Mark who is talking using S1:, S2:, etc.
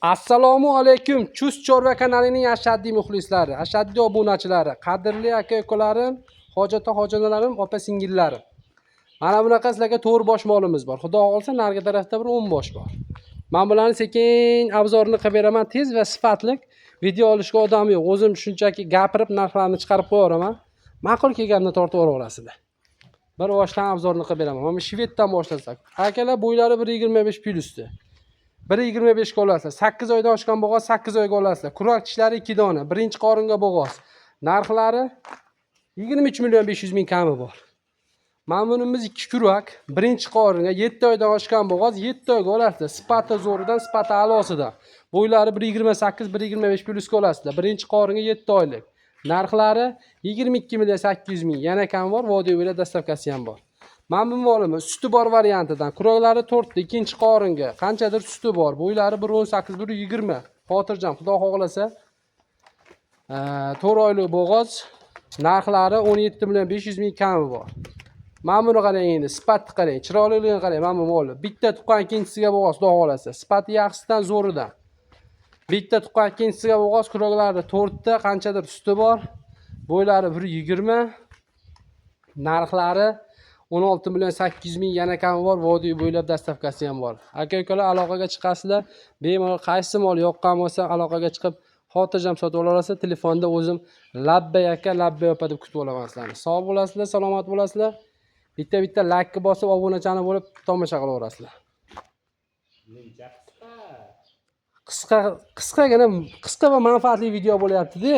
S1: Assalomu alaykum. Chus Chorva kanalining ashaddiy muxlislari, ashaddiy obunachilari, qadrli aka-ukalarim, hojonalarim, opa-singillarim. Mana bunaqa sizlarga 4 bosh molimiz bor. Xudo xolsa narigi tarafda bir 10 bosh bor. Men bularni sekin obzorini qilib beraman, tez va sifatli. Video olishga odam yo'q. O'zim shunchaki gapirib narxlarni chiqarib qo'yaveraman. Ma'qul kelganini tortib olaverasizlar. Bir boshdan obzorini qilib beraman. Mana Shveddan boshlasak. Akalar bo'ylari 1.25 plyusda. 1.25 ga olasizlar. 8 oydan oshgan bo'g'oz 8 oyga olasizlar. Kurak tishlari 2 dona, birinchi qoringa bo'g'oz. Narxlari 23 million 500 ming kami bor. Mamnunimiz 2 kurak, birinchi qoringa 7 oydan oshgan bo'g'oz 7 oyga olasizlar. Sipati zo'ridan, sipati a'losidan. Bo'ylari 1.28, 1.25 plyusga olasizlar. Birinchi qoringa 7 oylik. Narxlari 22 million 800 ming. Yana kam bor, vodiy bo'ylab dastavkasi ham bor. Mamnun bo'lamiz. Suti bor variantidan. Kuroklari 4 ta, ikkinchi qoringa. Qanchadir suti bor. Bo'ylari 1.18, 1.20. Xotirjam, xudo xohlasa. 4 oylik bo'g'oz. Narxlari 17 million 500 ming kami bor. Mamnuni qarang endi, sifatni qarang, chiroyliligini qarang, mamnun bo'lib. Bitta tuqqan ikkinchisiga bo'g'oz, xudo xohlasa. Sifati yaxshisidan zo'ridan. Bitta tuqqan ikkinchisiga bo'g'oz, kuroklari 4 ta, qanchadir suti bor. Bo'ylari 1.20. Narxlari 16 million 800 ming yana kami bor, vodiy bo'ylab dastavkasi ham bor. Aka-ukalar aloqaga chiqasizlar, bemalol qaysi mol yoqqan bo'lsa aloqaga chiqib xotirjam sotib olasizlar. Telefonda o'zim labbay aka, labbay opa deb kutib olaman sizlarni. Sog' bo'lasizlar, salomat bo'lasizlar. Bitta like bosib, obunachani bo'lib tomosha qilaverasizlar. Qisqa va manfaatli video bo'lyapti-da.